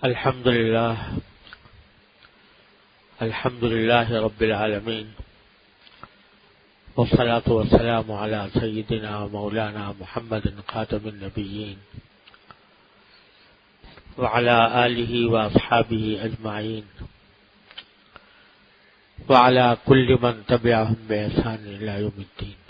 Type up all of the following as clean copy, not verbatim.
الحمد لله رب العالمين، والصلاة والسلام على سيدنا ومولانا محمد خاتم النبيين وعلى آله وأصحابه أجمعين وعلى كل من تبعهم بإحسان إلى يوم الدين.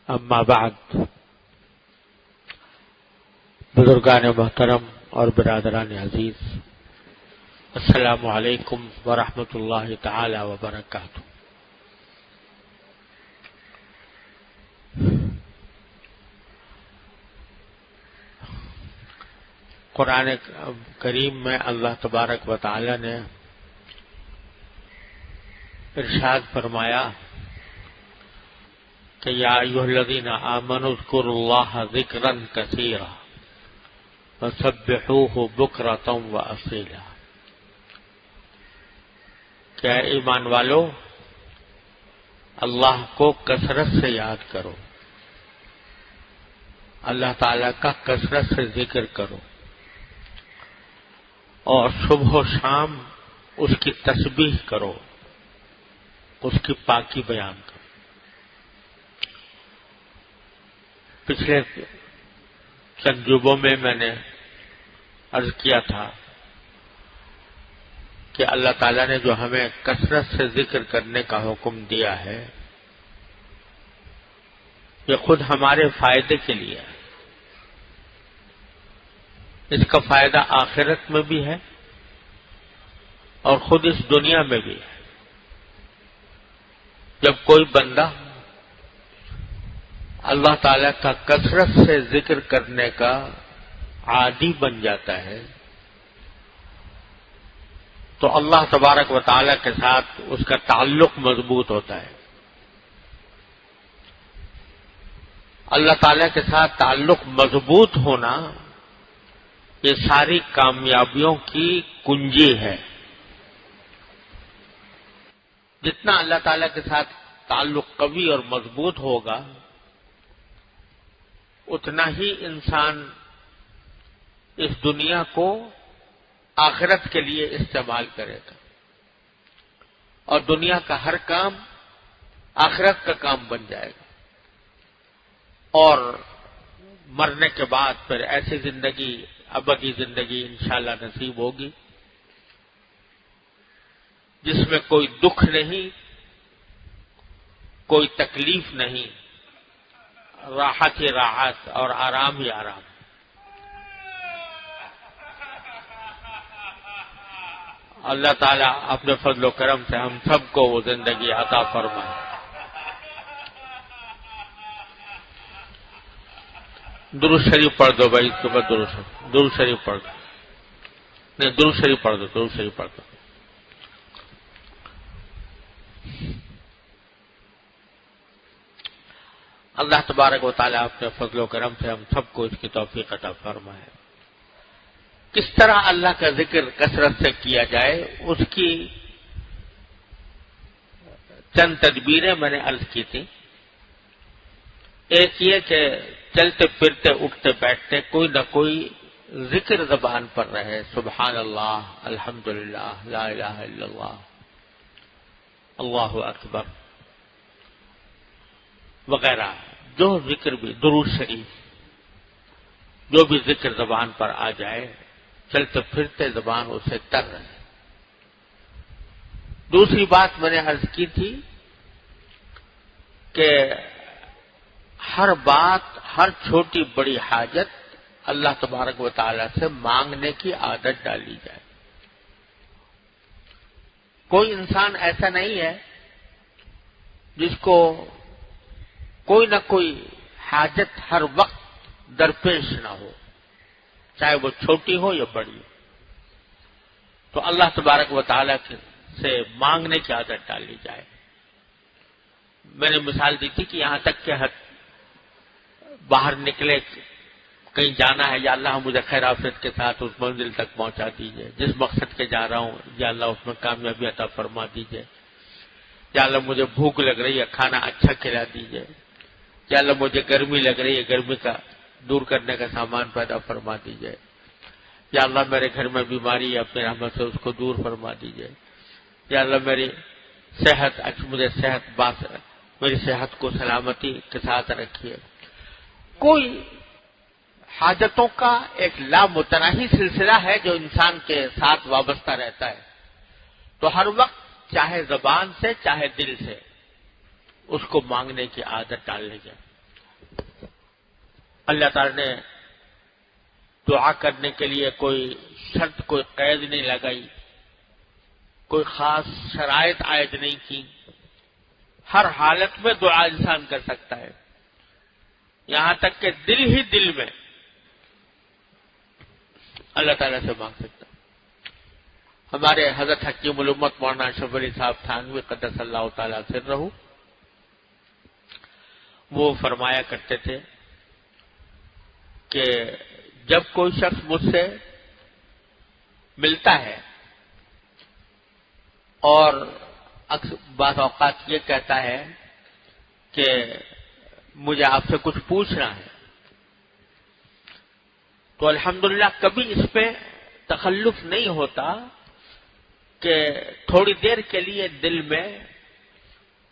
اما بعد، بزرگان محترم اور برادران عزیز، السلام علیکم ورحمۃ اللہ تعالی وبرکاتہ۔ قرآن کریم میں اللہ تبارک و تعالی نے ارشاد فرمایا کہ یا ایھا الذین آمنوا اذکروا اللہ ذکرا کثیرا وسبحوہ بکرۃ واصیلا، کہ اے ایمان والو، اللہ کو کثرت سے یاد کرو، اللہ تعالی کا کثرت سے ذکر کرو، اور صبح و شام اس کی تسبیح کرو، اس کی پاکی بیان کرو۔ پچھلے چند جمعوں میں نے عرض کیا تھا کہ اللہ تعالیٰ نے جو ہمیں کثرت سے ذکر کرنے کا حکم دیا ہے، یہ خود ہمارے فائدے کے لیے ہے۔ اس کا فائدہ آخرت میں بھی ہے اور خود اس دنیا میں بھی ہے۔ جب کوئی بندہ اللہ تعالیٰ کا کثرت سے ذکر کرنے کا عادی بن جاتا ہے تو اللہ تبارک و تعالیٰ کے ساتھ اس کا تعلق مضبوط ہوتا ہے۔ اللہ تعالیٰ کے ساتھ تعلق مضبوط ہونا یہ ساری کامیابیوں کی کنجی ہے۔ جتنا اللہ تعالیٰ کے ساتھ تعلق قوی اور مضبوط ہوگا، اتنا ہی انسان اس دنیا کو آخرت کے لیے استعمال کرے گا، اور دنیا کا ہر کام آخرت کا کام بن جائے گا، اور مرنے کے بعد پھر ایسی زندگی، ابدی زندگی انشاءاللہ نصیب ہوگی جس میں کوئی دکھ نہیں، کوئی تکلیف نہیں، راحت ہی راحت اور آرام ہی آرام۔ اللہ تعالیٰ اپنے فضل و کرم سے ہم سب کو وہ زندگی عطا فرمائے۔ درود شریف پڑھ دو بھائی، صبح درود شریف پڑھ دو، نہیں درود شریف پڑھ دو، درود شریف پڑھ دو۔ اللہ تبارک و تعالیٰ اپنے فضل و کرم سے ہم سب کو اس کی توفیق عطا فرمائے۔ کس طرح اللہ کا ذکر کثرت سے کیا جائے، اس کی چند تدبیریں میں نے عرض کی تھی۔ ایک یہ کہ چلتے پھرتے اٹھتے بیٹھتے کوئی نہ کوئی ذکر زبان پر رہے، سبحان اللہ، الحمدللہ، لا الہ الا اللہ، اللہ اکبر وغیرہ، جو ذکر بھی، درود شریف، جو بھی ذکر زبان پر آ جائے، چلتے پھرتے زبان اسے تر رہے۔ دوسری بات میں نے عرض کی تھی کہ ہر بات، ہر چھوٹی بڑی حاجت اللہ تبارک و تعالی سے مانگنے کی عادت ڈالی جائے۔ کوئی انسان ایسا نہیں ہے جس کو کوئی نہ کوئی حاجت ہر وقت درپیش نہ ہو، چاہے وہ چھوٹی ہو یا بڑی ہو۔ تو اللہ تبارک و تعالیٰ سے مانگنے کی عادت ڈالی جائے۔ میں نے مثال دی تھی کہ یہاں تک کہ باہر نکلے، کہیں جانا ہے، یا اللہ مجھے خیر عافیت کے ساتھ اس منزل تک پہنچا دیجیے، جس مقصد کے جا رہا ہوں، یا اللہ اس میں کامیابی عطا فرما دیجیے، یا اللہ مجھے بھوک لگ رہی ہے، کھانا اچھا کھلا دیجیے، یا اللہ مجھے گرمی لگ رہی ہے، گرمی کا دور کرنے کا سامان پیدا فرما دیجیے، یا اللہ میرے گھر میں بیماری ہے، اپنی رحمت سے اس کو دور فرما دیجیے، یا اللہ میری صحت، مجھے میری صحت کو سلامتی کے ساتھ رکھیے۔ کوئی حاجتوں کا ایک لامتناہی سلسلہ ہے جو انسان کے ساتھ وابستہ رہتا ہے، تو ہر وقت چاہے زبان سے چاہے دل سے اس کو مانگنے کی عادت ڈال لیجیے۔ اللہ تعالی نے دعا کرنے کے لیے کوئی شرط، کوئی قید نہیں لگائی، کوئی خاص شرائط عائد نہیں کی، ہر حالت میں دعا انسان کر سکتا ہے، یہاں تک کہ دل ہی دل میں اللہ تعالیٰ سے مانگ سکتا ہے۔ ہمارے حضرت حکیم الامت مولانا اشرف علی صاحب تھانوی قدس اللہ تعالیٰ سرہ، وہ فرمایا کرتے تھے کہ جب کوئی شخص مجھ سے ملتا ہے اور بعض اوقات یہ کہتا ہے کہ مجھے آپ سے کچھ پوچھنا ہے، تو الحمدللہ کبھی اس پہ تخلف نہیں ہوتا کہ تھوڑی دیر کے لیے دل میں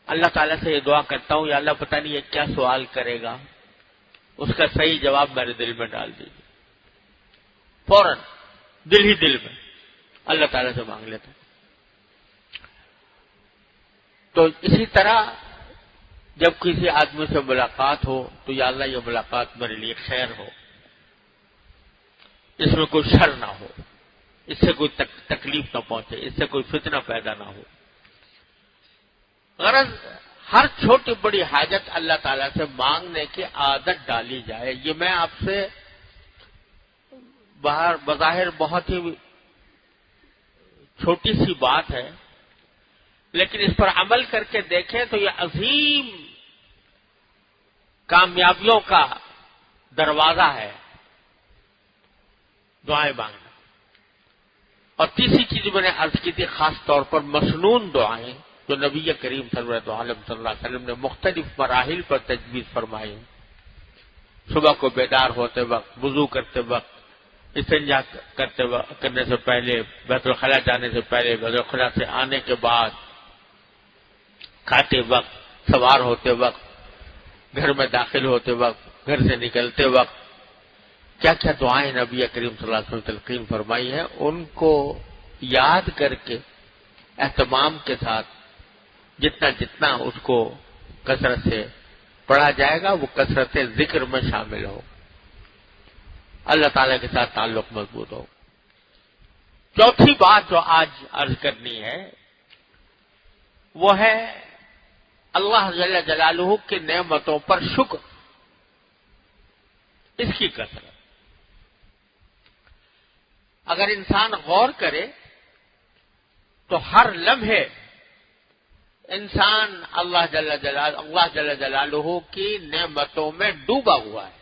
اللہ تعالیٰ سے یہ دعا کرتا ہوں، یا اللہ پتہ نہیں یہ کیا سوال کرے گا، اس کا صحیح جواب میرے دل میں ڈال دیجیے۔ فوراً دل ہی دل میں اللہ تعالیٰ سے مانگ لیتا ہوں۔ تو اسی طرح جب کسی آدمی سے ملاقات ہو تو یا اللہ یہ ملاقات میرے لیے خیر ہو، اس میں کوئی شر نہ ہو، اس سے کوئی تکلیف نہ پہنچے، اس سے کوئی فتنہ پیدا نہ ہو۔ غرض ہر چھوٹی بڑی حاجت اللہ تعالیٰ سے مانگنے کی عادت ڈالی جائے۔ یہ میں آپ سے بظاہر بہت ہی چھوٹی سی بات ہے، لیکن اس پر عمل کر کے دیکھیں تو یہ عظیم کامیابیوں کا دروازہ ہے، دعائیں مانگنا۔ اور تیسری چیز میں نے عرض کی تھی خاص طور پر مسنون دعائیں جو نبی کریم صلی اللہ علیہ وسلم نے مختلف مراحل پر تجویز فرمائی۔ صبح کو بیدار ہوتے وقت، وضو کرتے وقت، استنجا کرنے سے پہلے، بیت الخلاء جانے سے پہلے، بیت الخلاء سے آنے کے بعد، کھاتے وقت، سوار ہوتے وقت، گھر میں داخل ہوتے وقت، گھر سے نکلتے وقت، کیا کیا دعائیں نبی کریم صلی اللہ علیہ وسلم تلقین فرمائی ہیں، ان کو یاد کر کے اہتمام کے ساتھ جتنا اس کو کثرت سے پڑھا جائے گا وہ کثرت ذکر میں شامل ہو، اللہ تعالیٰ کے ساتھ تعلق مضبوط ہو۔ چوتھی بات جو آج عرض کرنی ہے وہ ہے اللہ جل جلالہ کی نعمتوں پر شکر، اس کی کثرت۔ اگر انسان غور کرے تو ہر لمحے انسان اللہ جل جلالہ کی نعمتوں میں ڈوبا ہوا ہے،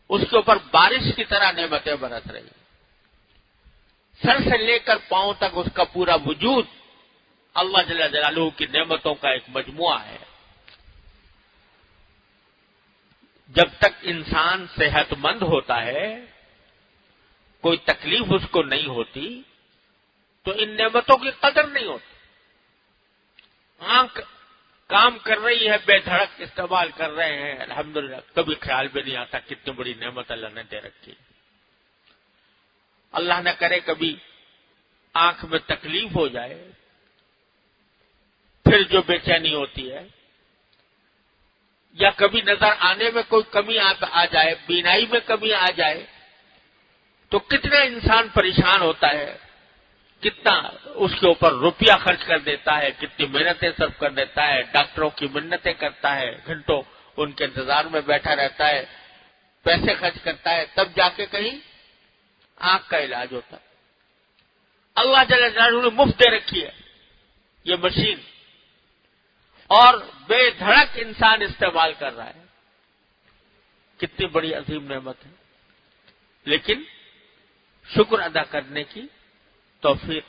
اس کے اوپر بارش کی طرح نعمتیں برس رہی ہیں، سر سے لے کر پاؤں تک اس کا پورا وجود اللہ جل جلالہ کی نعمتوں کا ایک مجموعہ ہے۔ جب تک انسان صحت مند ہوتا ہے، کوئی تکلیف اس کو نہیں ہوتی، تو ان نعمتوں کی قدر نہیں ہوتی۔ آنکھ کام کر رہی ہے، بے دھڑک استعمال کر رہے ہیں، الحمدللہ، کبھی خیال بھی نہیں آتا کتنی بڑی نعمت اللہ نے دے رکھی۔ اللہ نہ کرے کبھی آنکھ میں تکلیف ہو جائے، پھر جو بے چینی ہوتی ہے، یا کبھی نظر آنے میں کوئی کمی آ جائے، بینائی میں کمی آ جائے، تو کتنا انسان پریشان ہوتا ہے، کتنا اس کے اوپر روپیہ خرچ کر دیتا ہے، کتنی محنتیں صرف کر دیتا ہے، ڈاکٹروں کی منتیں کرتا ہے، گھنٹوں ان کے انتظار میں بیٹھا رہتا ہے، پیسے خرچ کرتا ہے، تب جا کے کہیں آنکھ کا علاج ہوتا ہے۔ اللہ جل جلالہ نے مفت دے رکھی ہے یہ مشین، اور بے دھڑک انسان استعمال کر رہا ہے، کتنی بڑی عظیم نعمت ہے، لیکن شکر ادا کرنے کی توفیق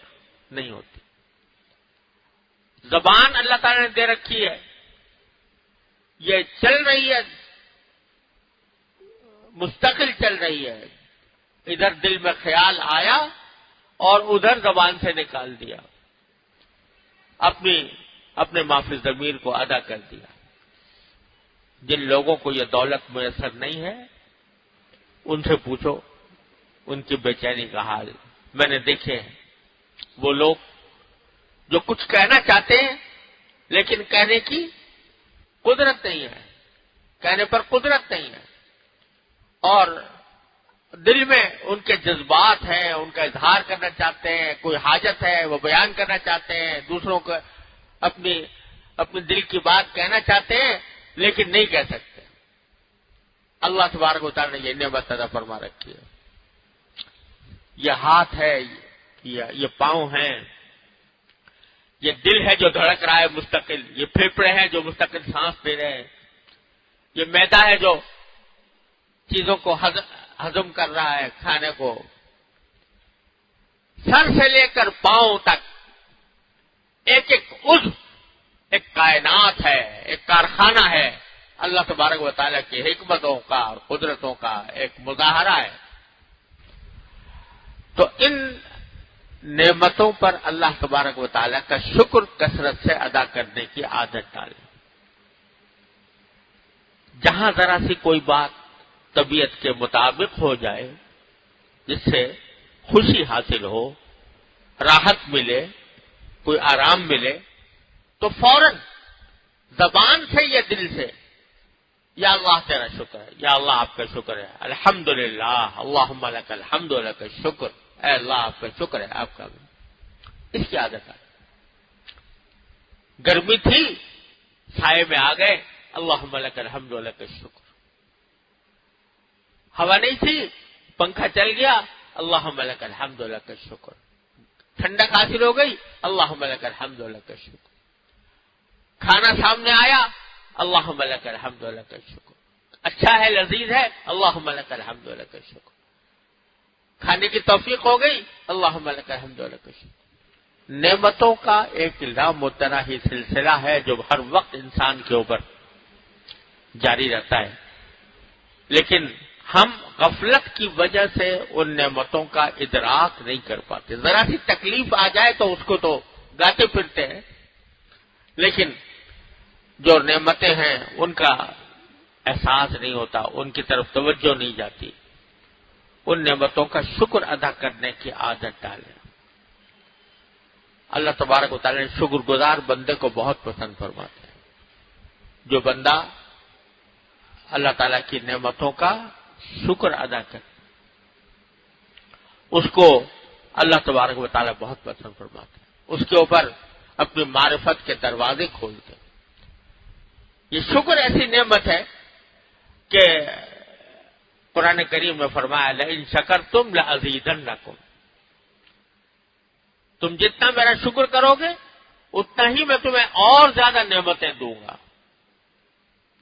نہیں ہوتی۔ زبان اللہ تعالی نے دے رکھی ہے، یہ چل رہی ہے، مستقل چل رہی ہے، ادھر دل میں خیال آیا اور ادھر زبان سے نکال دیا، اپنے معافی ضمیر کو ادا کر دیا۔ جن لوگوں کو یہ دولت میسر نہیں ہے ان سے پوچھو ان کی بے چینی کا حال۔ میں نے دیکھے ہیں وہ لوگ جو کچھ کہنا چاہتے ہیں لیکن کہنے کی قدرت نہیں ہے، کہنے پر قدرت نہیں ہے، اور دل میں ان کے جذبات ہیں، ان کا اظہار کرنا چاہتے ہیں، کوئی حاجت ہے وہ بیان کرنا چاہتے ہیں، دوسروں کو اپنے دل کی بات کہنا چاہتے ہیں لیکن نہیں کہہ سکتے۔ اللہ تبارک و تعالی نے یہ نعمت عطا فرما رکھی ہے۔ یہ ہاتھ ہے، یہ پاؤں ہیں، یہ دل ہے جو دھڑک رہا ہے مستقل، یہ پھیپھڑے ہیں جو مستقل سانس لے رہے ہیں، یہ معدہ ہے جو چیزوں کو ہضم کر رہا ہے، کھانے کو۔ سر سے لے کر پاؤں تک ایک ایک عضو ایک کائنات ہے، ایک کارخانہ ہے، اللہ تبارک و تعالیٰ کی حکمتوں کا اور قدرتوں کا ایک مظاہرہ ہے۔ تو ان نعمتوں پر اللہ تبارک و تعالیٰ کا شکر کثرت سے ادا کرنے کی عادت ڈالیں۔ جہاں ذرا سی کوئی بات طبیعت کے مطابق ہو جائے، جس سے خوشی حاصل ہو، راحت ملے، کوئی آرام ملے، تو فوراً زبان سے یا دل سے یا اللہ تیرا شکر ہے، یا اللہ آپ کا شکر ہے، الحمدللہ، اللہم لک الحمد لک الشکر، اے اللہ آپ کا شکر ہے، آپ کا بھی۔ اس کی عادت ہے۔ گرمی تھی، سائے میں آ گئے، اللہم لک الحمد لک الشکر۔ ہوا نہیں تھی، پنکھا چل گیا، اللہم لک الحمد لک الشکر۔ ٹھنڈک حاصل ہو گئی، اللہم لک الحمد لک الشکر۔ کھانا سامنے آیا، اللہم لک الحمد لک الشکر۔ اچھا ہے، لذیذ ہے، اللہم لک الحمد لک الشکر۔ کھانے کی توفیق ہو گئی، اللہم لک الحمد لک الشکر۔ نعمتوں کا ایک لامتناہی سلسلہ ہے جو ہر وقت انسان کے اوپر جاری رہتا ہے، لیکن ہم غفلت کی وجہ سے ان نعمتوں کا ادراک نہیں کر پاتے۔ ذرا سی تکلیف آ جائے تو اس کو تو گاتے پھرتے ہیں، لیکن جو نعمتیں ہیں ان کا احساس نہیں ہوتا، ان کی طرف توجہ نہیں جاتی۔ ان نعمتوں کا شکر ادا کرنے کی عادت ڈالیں۔ اللہ تبارک و تعالی نے شکر گزار بندے کو بہت پسند فرماتے ہیں۔ جو بندہ اللہ تعالیٰ کی نعمتوں کا شکر ادا کرے، اس کو اللہ تبارک و تعالیٰ بہت پسند فرماتے ہیں، اس کے اوپر اپنی معرفت کے دروازے کھولتے ہیں۔ یہ شکر ایسی نعمت ہے کہ قرآن کریم میں فرمایا لئن شکرتم لأزیدنکم، تم جتنا میرا شکر کرو گے اتنا ہی میں تمہیں اور زیادہ نعمتیں دوں گا،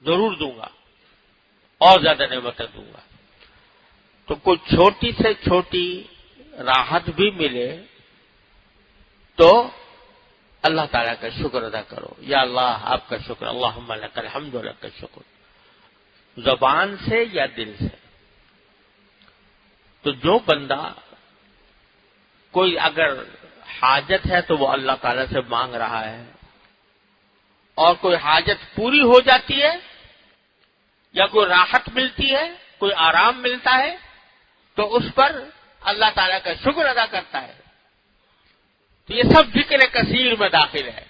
ضرور دوں گا، اور زیادہ نعمتیں دوں گا۔ تو کوئی چھوٹی سے چھوٹی راحت بھی ملے تو اللہ تعالیٰ کا شکر ادا کرو، یا اللہ آپ کا شکر، اللہم لک الحمد لک الشکر، زبان سے یا دل سے۔ تو جو بندہ کوئی اگر حاجت ہے تو وہ اللہ تعالیٰ سے مانگ رہا ہے، اور کوئی حاجت پوری ہو جاتی ہے یا کوئی راحت ملتی ہے، کوئی آرام ملتا ہے، تو اس پر اللہ تعالیٰ کا شکر ادا کرتا ہے۔ تو یہ سب ذکر کثیر میں داخل ہے۔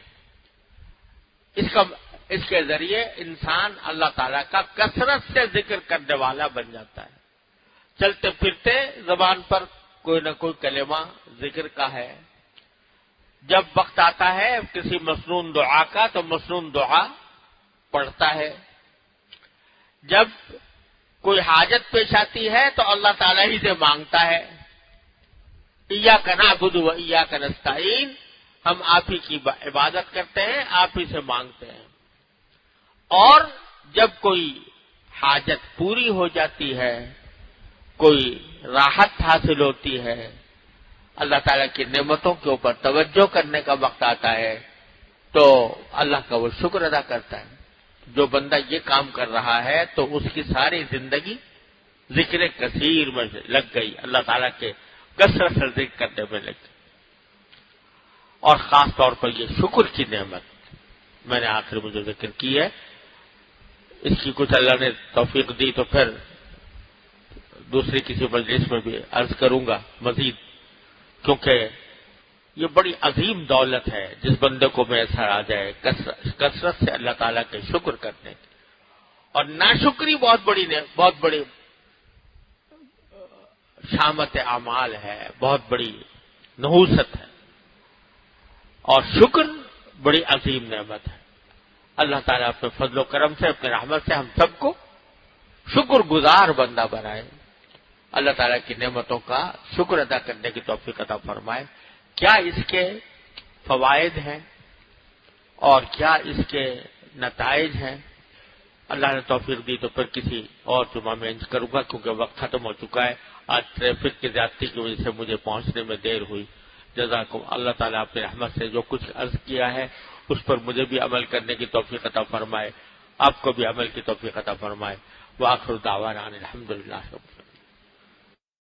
اس کے ذریعے انسان اللہ تعالیٰ کا کثرت سے ذکر کرنے والا بن جاتا ہے۔ چلتے پھرتے زبان پر کوئی نہ کوئی کلمہ ذکر کا ہے، جب وقت آتا ہے کسی مسنون دعا کا تو مسنون دعا پڑھتا ہے، جب کوئی حاجت پیش آتی ہے تو اللہ تعالیٰ ہی سے مانگتا ہے، ایاک نعبد و ایاک نستعین، ہم آپ ہی کی عبادت کرتے ہیں، آپ ہی سے مانگتے ہیں۔ اور جب کوئی حاجت پوری ہو جاتی ہے، کوئی راحت حاصل ہوتی ہے، اللہ تعالیٰ کی نعمتوں کے اوپر توجہ کرنے کا وقت آتا ہے تو اللہ کا وہ شکر ادا کرتا ہے۔ جو بندہ یہ کام کر رہا ہے تو اس کی ساری زندگی ذکر کثیر میں لگ گئی، اللہ تعالیٰ کے کثرت سے ذکر کرنے میں لگ گئی، اور خاص طور پر یہ شکر کی نعمت میں نے آخر میں جو ذکر کی ہے، اس کی کچھ اللہ نے توفیق دی تو پھر دوسری کسی مجلس میں بھی عرض کروں گا مزید، کیونکہ یہ بڑی عظیم دولت ہے جس بندے کو میسر آ جائے کثرت سے اللہ تعالیٰ کے شکر کرنے کی، اور ناشکری بہت بڑی شامت اعمال ہے، بہت بڑی نحوست ہے، اور شکر بڑی عظیم نعمت ہے۔ اللہ تعالیٰ اپنے فضل و کرم سے، اپنے رحمت سے ہم سب کو شکر گزار بندہ بنائے، اللہ تعالیٰ کی نعمتوں کا شکر ادا کرنے کی توفیق عطا فرمائے۔ کیا اس کے فوائد ہیں اور کیا اس کے نتائج ہیں، اللہ نے توفیق دی تو پھر کسی اور جمعہ میں انج کروں گا، کیونکہ وقت ختم ہو چکا ہے۔ آج ٹریفک کی زیادتی کی وجہ سے مجھے پہنچنے میں دیر ہوئی۔ جزاکم اللہ تعالیٰ اپنی رحمت سے جو کچھ عرض کیا ہے اس پر مجھے بھی عمل کرنے کی توفیق عطا فرمائے، آپ کو بھی عمل کی توفیق عطا فرمائے۔ وآخر دعوانا الحمدللہ رب العالمین۔